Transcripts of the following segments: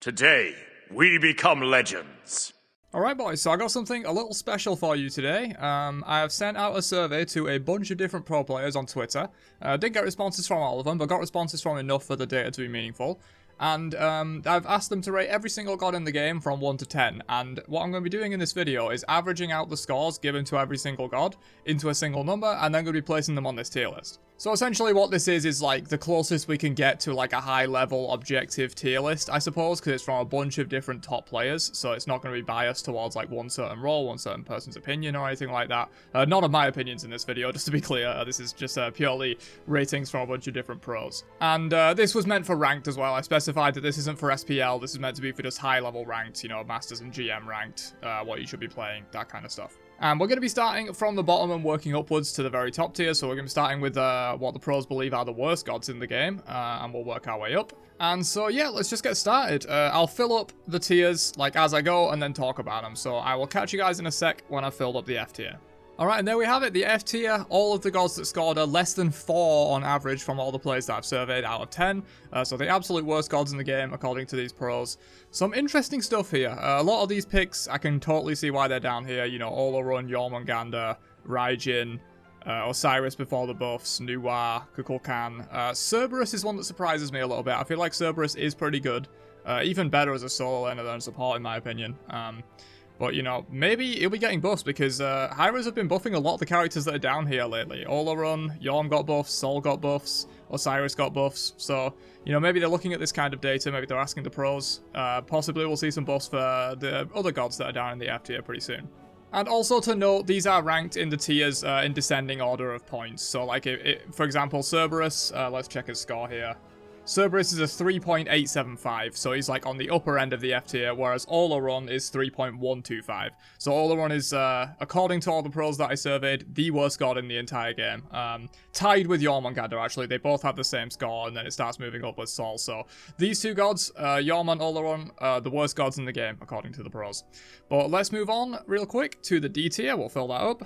Today, we become legends. Alright boys, so I got something a little special for you today. I have sent out a survey to a bunch of different pro players on Twitter. Didn't get responses from all of them, but got responses from enough for the data to be meaningful. And I've asked them to rate every single god in the game from 1 to 10. And what I'm going to be doing in this video is averaging out the scores given to every single god into a single number, and then going to be placing them on this tier list. So essentially what this is like the closest we can get to like a high level objective tier list, I suppose, because it's from a bunch of different top players, so it's not going to be biased towards like one certain role, one certain person's opinion or anything like that. None of my opinions in this video, just to be clear. This is just purely ratings from a bunch of different pros. And this was meant for ranked as well. I specified that this isn't for SPL, this is meant to be for just high level ranked, you know, Masters and GM ranked, what you should be playing, that kind of stuff. And we're going to be starting from the bottom and working upwards to the very top tier, so we're going to be starting with what the pros believe are the worst gods in the game, and we'll work our way up. And so yeah, let's just get started. I'll fill up the tiers like as I go and then talk about them, so I will catch you guys in a sec when I've filled up the F tier. Alright, and there we have it, the F tier. All of the gods that scored are less than 4 on average from all the players that I've surveyed out of 10. So the absolute worst gods in the game, according to these pros. Some interesting stuff here. A lot of these picks, I can totally see why they're down here. You know, Olorun, Jormungandr, Raijin, Osiris before the buffs, Nuwa, Kukulkan. Cerberus is one that surprises me a little bit. I feel like Cerberus is pretty good. Even better as a solo laner than support, in my opinion. But, you know, maybe he'll be getting buffs because Hyras have been buffing a lot of the characters that are down here lately. Olorun, Yorm got buffs, Sol got buffs, Osiris got buffs. So, you know, maybe they're looking at this kind of data, maybe they're asking the pros. Possibly we'll see some buffs for the other gods that are down in the F tier pretty soon. And also to note, these are ranked in the tiers in descending order of points. So, like, for example, Cerberus, let's check his score here. Cerberus is a 3.875, so he's like on the upper end of the F tier, whereas Olorun is 3.125. So Olorun is, according to all the pros that I surveyed, the worst god in the entire game. Tied with Jormungandr, actually. They both have the same score, and then it starts moving up with Sol. So these two gods, Yorm and Olorun, the worst gods in the game, according to the pros. But let's move on real quick to the D tier. We'll fill that up.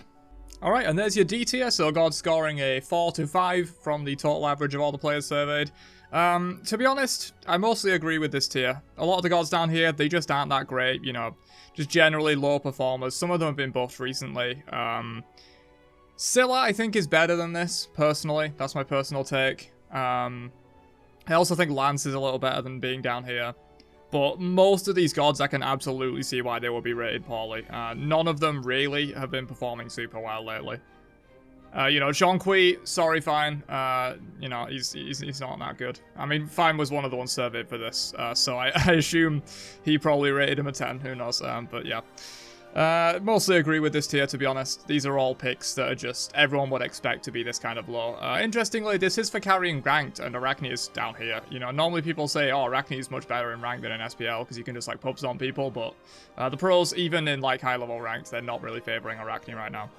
Alright, and there's your D tier, so gods scoring a 4 to 5 from the total average of all the players surveyed. To be honest, I mostly agree with this tier. A lot of the gods down here, they just aren't that great, you know, just generally low performers. Some of them have been buffed recently. Scylla, I think, is better than this, personally. That's my personal take. I also think Lance is a little better than being down here. But most of these gods, I can absolutely see why they will be rated poorly. None of them really have been performing super well lately. You know, Zhonghui, sorry, Fine. You know, he's not that good. I mean, Fine was one of the ones surveyed for this, so I assume he probably rated him a 10, who knows, but yeah. Mostly agree with this tier, to be honest. These are all picks that are just, everyone would expect to be this kind of low. Interestingly, this is for carrying ranked, and Arachne is down here. You know, normally people say, oh, Arachne is much better in ranked than in SPL, because you can just, like, pubs on people, but the pros, even in, like, high-level ranked, they're not really favoring Arachne right now.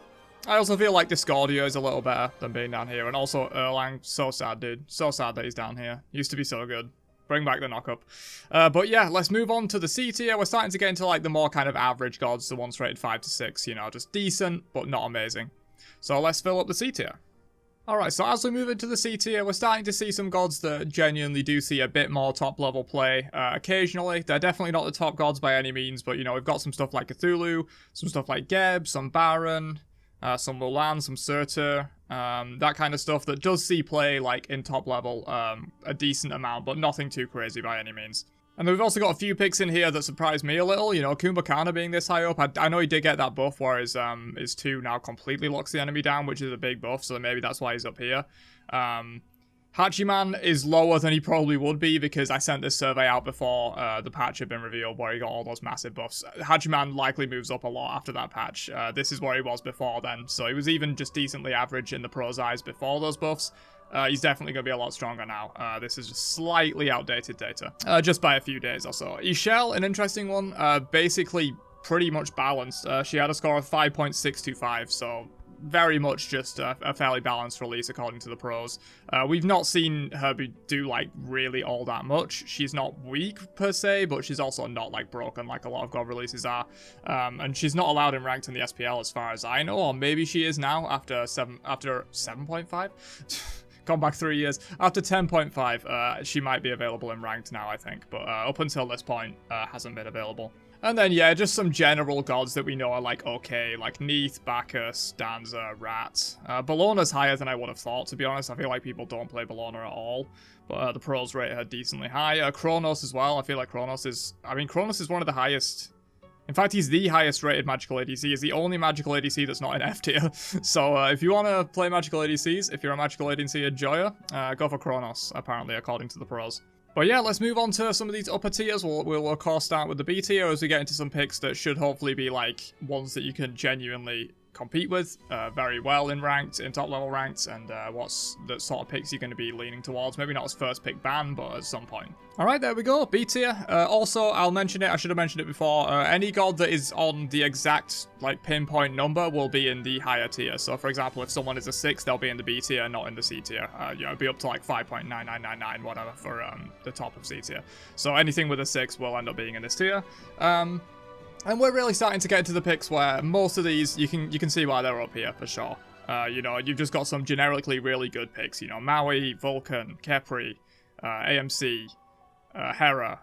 I also feel like Discordia is a little better than being down here, and also Erlang, so sad, dude. So sad that he's down here. Used to be so good. Bring back the knockup. But yeah, let's move on to the C tier. We're starting to get into like the more kind of average gods, the ones rated 5 to 6, you know, just decent, but not amazing. So let's fill up the C tier. Alright, so as we move into the C tier, we're starting to see some gods that genuinely do see a bit more top level play occasionally. They're definitely not the top gods by any means, but you know, we've got some stuff like Cthulhu, some stuff like Geb, some Baron, some Mulan, some Surtur, that kind of stuff that does see play, like, in top level, a decent amount, but nothing too crazy by any means. And then we've also got a few picks in here that surprised me a little, you know, Kumbhakarna being this high up. I know he did get that buff where his 2 now completely locks the enemy down, which is a big buff, so maybe that's why he's up here. Hachiman is lower than he probably would be because I sent this survey out before the patch had been revealed where he got all those massive buffs. Hachiman likely moves up a lot after that patch. This is where he was before then, so he was even just decently average in the pros' eyes before those buffs. He's definitely going to be a lot stronger now. This is just slightly outdated data, just by a few days or so. Ishel, an interesting one, basically pretty much balanced. She had a score of 5.625, so very much just a fairly balanced release according to the pros. We've not seen her do like really all that much. She's not weak per se, but she's also not like broken like a lot of god releases are. And she's not allowed in ranked in the SPL as far as I know, or maybe she is now after 7.5. Gone back 3 years. After 10.5, she might be available in ranked now, I think. But up until this point, hasn't been available. And then, yeah, just some general gods that we know are, like, okay. Like Neith, Bacchus, Danza, Rat. Bellona's higher than I would have thought, to be honest. I feel like people don't play Bellona at all. But the pros rate her decently high. Kronos as well. I feel like Kronos is... I mean, Kronos is one of the highest... In fact, he's the highest rated magical ADC. He's the only magical ADC that's not in F tier. So if you want to play magical ADCs, if you're a magical ADC enjoyer, go for Kronos, apparently, according to the pros. But yeah, let's move on to some of these upper tiers. We'll of course start with the B tier as we get into some picks that should hopefully be like ones that you can genuinely compete with very well in ranked, in top level ranked, and what's the sort of picks you're going to be leaning towards. Maybe not as first pick ban, but at some point. Alright, there we go, B tier. Also, I'll mention it, I should have mentioned it before, any god that is on the exact like pinpoint number will be in the higher tier. So for example, if someone is a 6, they'll be in the B tier, not in the C tier. You know, it'll be up to like 5.9999, whatever, for the top of C tier. So anything with a 6 will end up being in this tier. And we're really starting to get into the picks where most of these, you can see why they're up here, for sure. You know, you've just got some generically really good picks. You know, Maui, Vulcan, Khepri, AMC, Hera,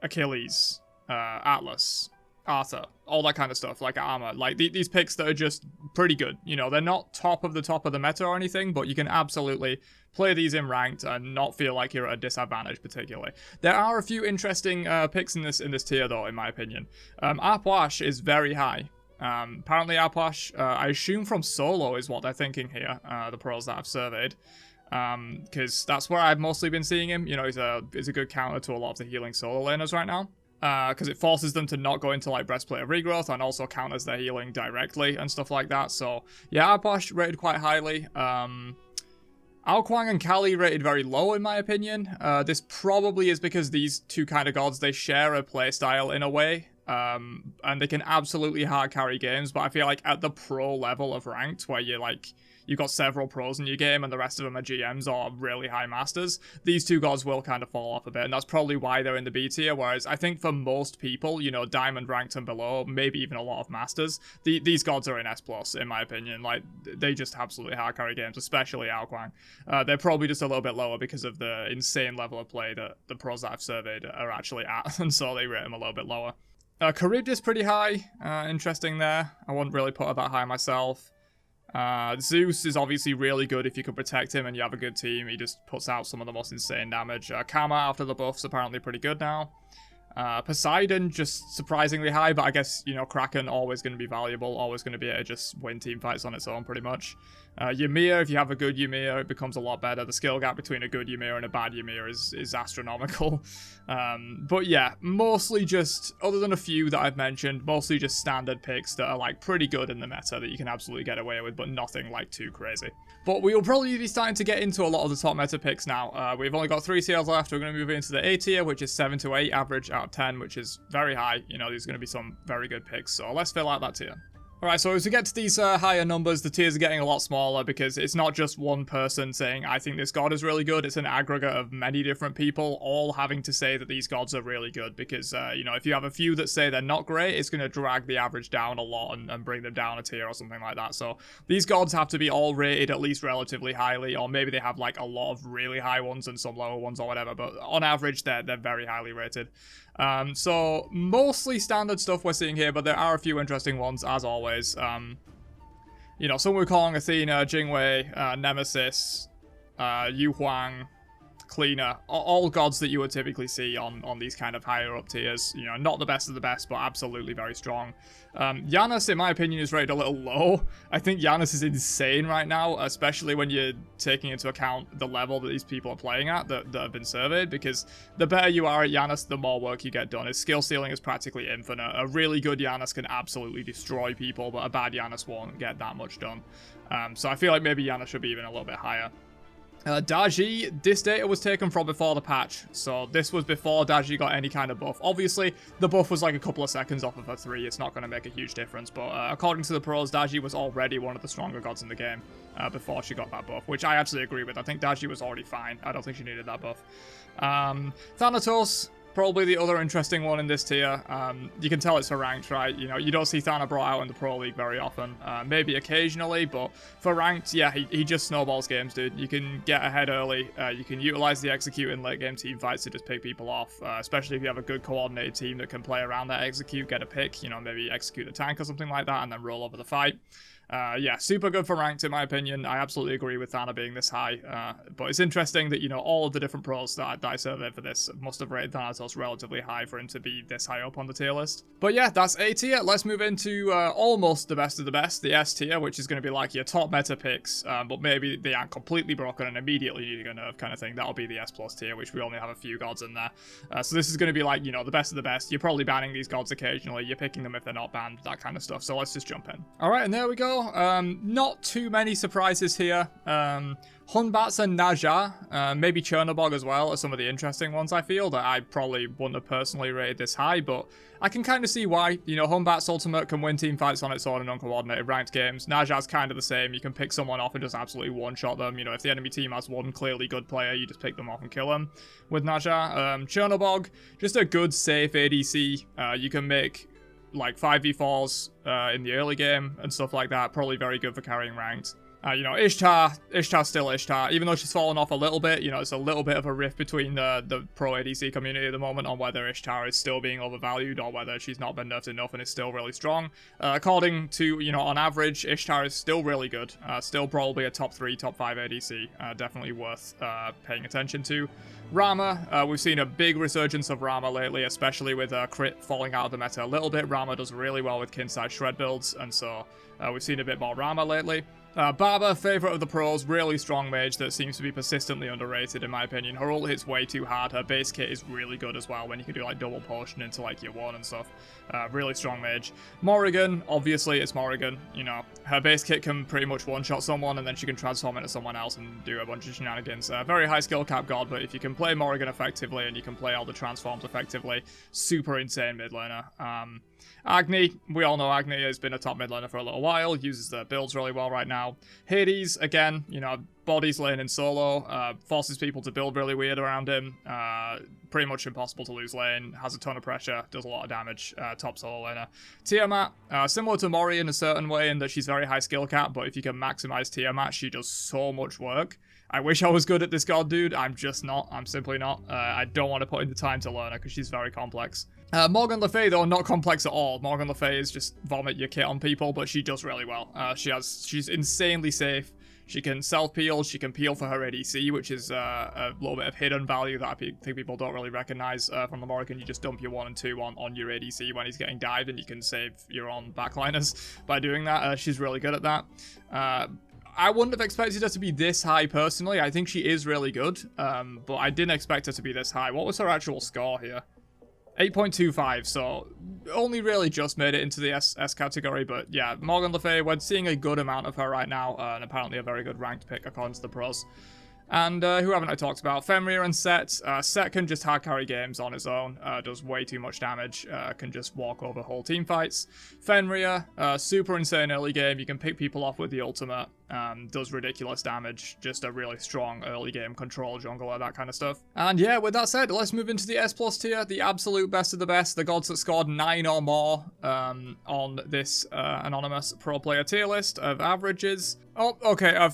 Achilles, Atlas, Arthur, all that kind of stuff, like Armor. Like, these picks that are just pretty good. You know, they're not top of the meta or anything, but you can absolutely play these in ranked and not feel like you're at a disadvantage particularly. There are a few interesting picks in this tier though, in my opinion. Arpwash is very high. Apparently Arpwash, I assume from solo is what they're thinking here, the pros that I've surveyed. Because that's where I've mostly been seeing him. You know, he's a good counter to a lot of the healing solo laners right now. Because it forces them to not go into like Breastplate of Regrowth and also counters their healing directly and stuff like that. So yeah, Arpwash rated quite highly. Aokwang and Kali rated very low in my opinion. This probably is because these two kind of gods, they share a playstyle in a way. And they can absolutely hard carry games, but I feel like at the pro level of ranked, where you've got several pros in your game and the rest of them are GMs or really high masters, these two gods will kind of fall off a bit, and that's probably why they're in the B tier, whereas I think for most people, you know, diamond ranked and below, maybe even a lot of masters, these gods are in S+, in my opinion. Like, they just absolutely hard carry games, especially Aokwang. They're probably just a little bit lower because of the insane level of play that the pros that I've surveyed are actually at, and so they rate them a little bit lower. Charybdis pretty high, interesting there. I wouldn't really put her that high myself. Zeus is obviously really good if you can protect him and you have a good team. He just puts out some of the most insane damage. Kama after the buff's apparently pretty good now. Poseidon just surprisingly high, but I guess, you know, Kraken always going to be valuable, always going to be able to just win team fights on its own pretty much. Ymir, if you have a good Ymir, it becomes a lot better. The skill gap between a good Ymir and a bad Ymir is astronomical. But yeah, mostly just, other than a few that I've mentioned, mostly just standard picks that are like pretty good in the meta that you can absolutely get away with, but nothing like too crazy. But we will probably be starting to get into a lot of the top meta picks now. We've only got 3 tiers left. We're going to move into the A tier, which is 7 to 8 average out of 10, which is very high. You know, there's going to be some very good picks. So let's fill out that tier. Alright, so as we get to these higher numbers, the tiers are getting a lot smaller because it's not just one person saying, I think this god is really good. It's an aggregate of many different people all having to say that these gods are really good because, you know, if you have a few that say they're not great, it's going to drag the average down a lot and bring them down a tier or something like that. So these gods have to be all rated at least relatively highly, or maybe they have like a lot of really high ones and some lower ones or whatever, but on average, they're very highly rated. So mostly standard stuff we're seeing here, but there are a few interesting ones as always. You know, some we're calling Athena, Jingwei, Nemesis, Yu Huang, Cleaner, all gods that you would typically see on these kind of higher up tiers. You know, not the best of the best, but absolutely very strong. Janus, in my opinion, is rated a little low. I think Janus is insane right now, especially when you're taking into account the level that these people are playing at that have been surveyed, because the better you are at Janus, the more work you get done. His skill ceiling is practically infinite. A really good Janus can absolutely destroy people, but a bad Janus won't get that much done. So I feel like maybe Janus should be even a little bit higher. Daji, this data was taken from before the patch, so this was before Daji got any kind of buff. Obviously, the buff was like a couple of seconds off of her 3, it's not going to make a huge difference, but according to the pros, Daji was already one of the stronger gods in the game before she got that buff, which I actually agree with. I think Daji was already fine. I don't think she needed that buff. Thanatos, probably the other interesting one in this tier. You can tell it's for ranked, right? You know, you don't see Thana brought out in the Pro League very often. Maybe occasionally, but for ranked, yeah, he just snowballs games, dude. You can get ahead early. You can utilize the execute in late game team fights to just pick people off, especially if you have a good coordinated team that can play around that execute, get a pick, you know, maybe execute the tank or something like that, and then roll over the fight. Yeah, super good for ranked in my opinion. I absolutely agree with Thana being this high. But it's interesting that, you know, all of the different pros that I surveyed for this must have rated Thanatos relatively high for him to be this high up on the tier list. But yeah, that's A tier. Let's move into almost the best of the best, the S tier, which is going to be like your top meta picks, but maybe they aren't completely broken and immediately needing a nerf kind of thing. That'll be the S plus tier, which we only have a few gods in there. So this is going to be like, you know, the best of the best. You're probably banning these gods occasionally. You're picking them if they're not banned, that kind of stuff. So let's just jump in. All right, and there we go. Not too many surprises here. Hunbats and Naja, maybe Chernobog as well are some of the interesting ones I feel that I probably wouldn't have personally rated this high, but I can kind of see why. You know, Hunbat's ultimate can win team fights on its own in uncoordinated ranked games. Naja's kind of the same. You can pick someone off and just absolutely one-shot them. You know, if the enemy team has one clearly good player, you just pick them off and kill them with Naja. Chernobog, just a good, safe ADC. You can make like 5v4s in the early game and stuff like that. Probably very good for carrying ranked. You know, Ishtar's still Ishtar. Even though she's fallen off a little bit, you know, it's a little bit of a rift between the pro ADC community at the moment on whether Ishtar is still being overvalued or whether she's not been nerfed enough and is still really strong. According to, you know, on average, Ishtar is still really good. Still probably a top 3, top 5 ADC. Definitely worth paying attention to. Rama, we've seen a big resurgence of Rama lately, especially with crit falling out of the meta a little bit. Rama does really well with kin-side shred builds, and so we've seen a bit more Rama lately. Barber, favourite of the pros, really strong mage that seems to be persistently underrated in my opinion. Her ult hits way too hard, her base kit is really good as well when you can do like double potion into like your 1 and stuff. Really strong mage. Morrigan, obviously it's Morrigan, you know, her base kit can pretty much one-shot someone and then she can transform into someone else and do a bunch of shenanigans. Very high skill cap god, but if you can play Morrigan effectively and you can play all the transforms effectively, super insane mid laner. Agni, we all know Agni has been a top mid laner for a little while, uses the builds really well right now. Hades, again, you know, bodies lane in solo, forces people to build really weird around him, pretty much impossible to lose lane, has a ton of pressure, does a lot of damage, top solo laner. Tiamat, similar to Mori in a certain way in that she's very high skill cap, but if you can maximize Tiamat, she does so much work. I wish I was good at this god, dude. I'm just not. I'm simply not. I don't want to put in the time to learn her because she's very complex. Morgan Le Fay, though, not complex at all. Morgan Le Fay is just vomit your kit on people, but she does really well. She's insanely safe. She can self-peel, she can peel for her ADC, which is a little bit of hidden value that I think people don't really recognize from the Morrigan. You just dump your 1 and 2 on your ADC when he's getting dived, and you can save your own backliners by doing that. She's really good at that. I wouldn't have expected her to be this high personally. I think she is really good, but I didn't expect her to be this high. What was her actual score here? 8.25, so only really just made it into the S category, but yeah, Morgan Le Fay, we're seeing a good amount of her right now, and apparently a very good ranked pick according to the pros. And who haven't I talked about? Fenrir and Set. Set can just hard carry games on his own, does way too much damage, can just walk over whole team fights. Fenrir, super insane early game, you can pick people off with the ultimate, does ridiculous damage, just a really strong early game control jungler, that kind of stuff. And yeah, with that said, let's move into the S plus tier, the absolute best of the best, the gods that scored 9 or more on this anonymous pro player tier list of averages. Oh, okay,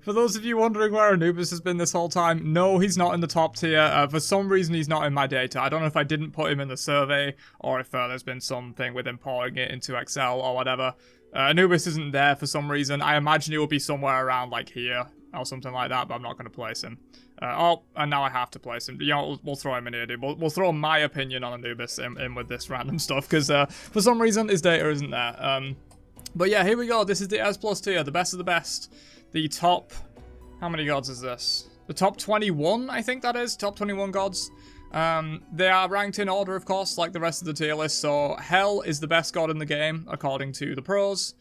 for those of you wondering where Anubis has been this whole time, no, he's not in the top tier. For some reason, he's not in my data. I don't know if I didn't put him in the survey, or if there's been something with importing it into Excel or whatever. Anubis isn't there for some reason. I imagine he will be somewhere around, like, here, or something like that, but I'm not going to place him. And now I have to place him. You know, we'll throw him in here, dude. We'll throw my opinion on Anubis in with this random stuff, because for some reason, his data isn't there. But yeah, here we go. This is the S plus tier, the best of the best. The top... How many gods is this? The top 21, I think that is. Top 21 gods. They are ranked in order, of course, like the rest of the tier list. So Hel is the best god in the game, according to the pros.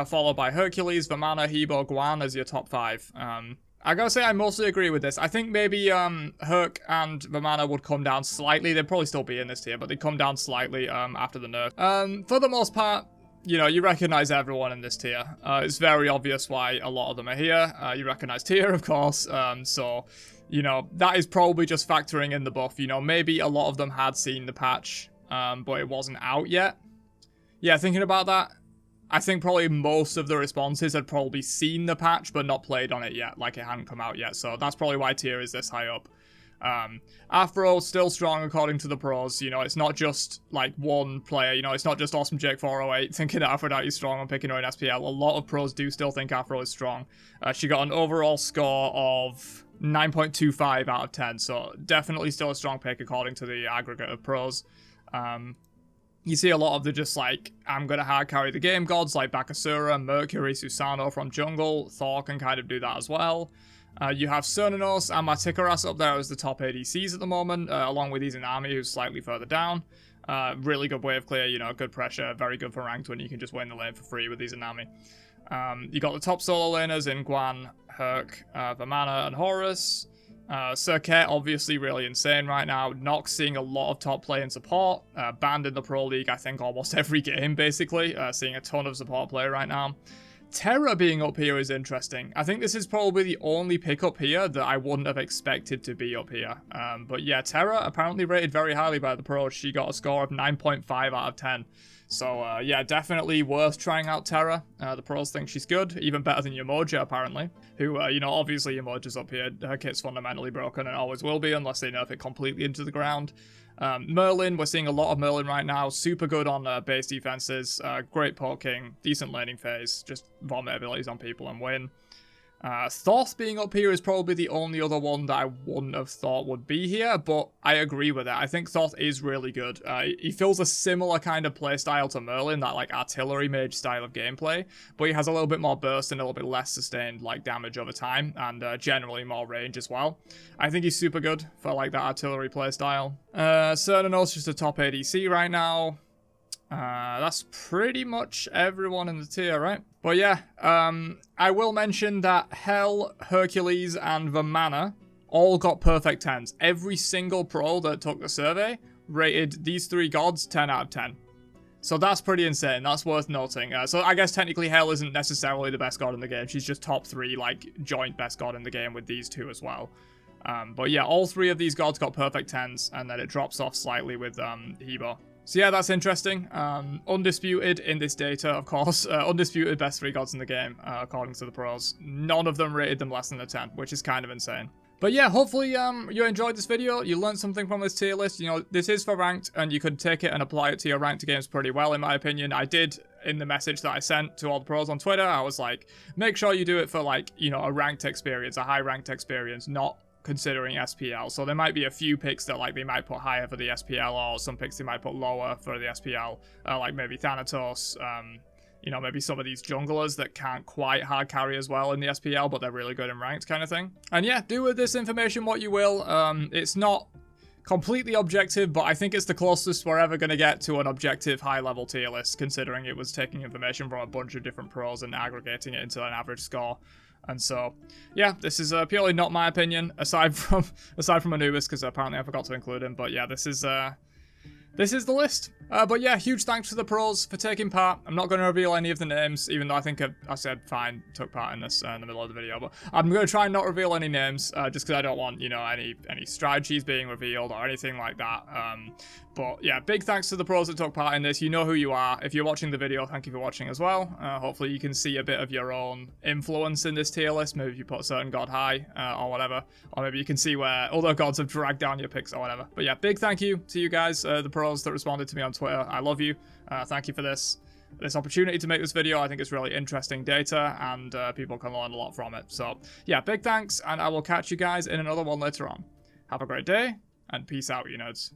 Followed by Hercules, Vamana, Hebo, Guan as your top 5. I gotta say, I mostly agree with this. I think maybe Herc and Vamana would come down slightly. They'd probably still be in this tier, but they'd come down slightly after the nerf. For the most part, you know, you recognize everyone in this tier. It's very obvious why a lot of them are here. You recognize tier, of course, so, you know, that is probably just factoring in the buff. You know, maybe a lot of them had seen the patch, but it wasn't out yet. Yeah, thinking about that, I think probably most of the responses had probably seen the patch, but not played on it yet, like it hadn't come out yet, so that's probably why tier is this high up. Afro still strong according to the pros. You know, it's not just like one player. You know, it's not just Awesome Jake 408 thinking that Aphrodite's strong and picking her in SPL. A lot of pros do still think Afro is strong. She got an overall score of 9.25 out of 10, so definitely still a strong pick according to the aggregate of pros. You see a lot of the just like, I'm gonna hard carry the game gods like Bakasura, Mercury, Susano from jungle. Thor can kind of do that as well. You have Cernanos and Matikaras up there as the top ADCs at the moment, along with Izanami, who's slightly further down. Really good wave clear, you know, good pressure, very good for ranked when you can just win the lane for free with Izanami. You got the top solo laners in Guan, Herc, Vamana, and Horus. Circuit, obviously really insane right now. Nox seeing a lot of top play and support. Banned in the Pro League, I think, almost every game, basically. Seeing a ton of support play right now. Terra being up here is interesting. I think this is probably the only pick up here that I wouldn't have expected to be up here. But yeah, Terra apparently rated very highly by the pros. She got a score of 9.5 out of 10. So yeah, definitely worth trying out Terra. The pros think she's good, even better than Yamoja apparently. Who, you know, obviously Yamoja's up here. Her kit's fundamentally broken and always will be unless they nerf it completely into the ground. Merlin, we're seeing a lot of Merlin right now. Super good on base defenses. Great poking, decent laning phase. Just vomit abilities on people and win. Thoth being up here is probably the only other one that I wouldn't have thought would be here, but I agree with it. I think Thoth is really good. He fills a similar kind of playstyle to Merlin, that like artillery mage style of gameplay, but he has a little bit more burst and a little bit less sustained like damage over time, and generally more range as well. I think he's super good for like that artillery playstyle. Cernanos just a top ADC right now. That's pretty much everyone in the tier, right? But yeah, I will mention that Hell, Hercules, and Vamana all got perfect 10s. Every single pro that took the survey rated these three gods 10 out of 10. So that's pretty insane. That's worth noting. So I guess technically Hell isn't necessarily the best god in the game. She's just top 3, like, joint best god in the game with these two as well. But yeah, all 3 of these gods got perfect 10s, and then it drops off slightly with Hebo. So yeah, that's interesting. Undisputed in this data, of course. Undisputed best 3 gods in the game, according to the pros. None of them rated them less than a 10, which is kind of insane. But yeah, hopefully you enjoyed this video. You learned something from this tier list. You know, this is for ranked, and you could take it and apply it to your ranked games pretty well, in my opinion. I did, in the message that I sent to all the pros on Twitter, I was like, make sure you do it for, like, you know, a ranked experience, a high ranked experience, not considering SPL. So there might be a few picks that like they might put higher for the SPL, or some picks they might put lower for the SPL, like maybe Thanatos, you know, maybe some of these junglers that can't quite hard carry as well in the SPL, but they're really good in ranked kind of thing. And yeah, do with this information what you will. It's not completely objective, but I think it's the closest we're ever going to get to an objective high-level tier list, considering it was taking information from a bunch of different pros and aggregating it into an average score. And so, yeah, this is purely not my opinion, aside from Anubis, because apparently I forgot to include him. But yeah, this is the list. But yeah, huge thanks to the pros for taking part. I'm not going to reveal any of the names, even though I think I said fine, took part in this in the middle of the video. But I'm going to try and not reveal any names, just because I don't want, you know, any strategies being revealed or anything like that. But yeah, big thanks to the pros that took part in this. You know who you are. If you're watching the video, thank you for watching as well. Hopefully you can see a bit of your own influence in this tier list. Maybe if you put a certain god high or whatever. Or maybe you can see where other gods have dragged down your picks or whatever. But yeah, big thank you to you guys, the pros that responded to me on Twitter. I love you. Thank you for this opportunity to make this video. I think it's really interesting data, and people can learn a lot from it. So yeah, big thanks, and I will catch you guys in another one later on. Have a great day, and peace out, you nerds.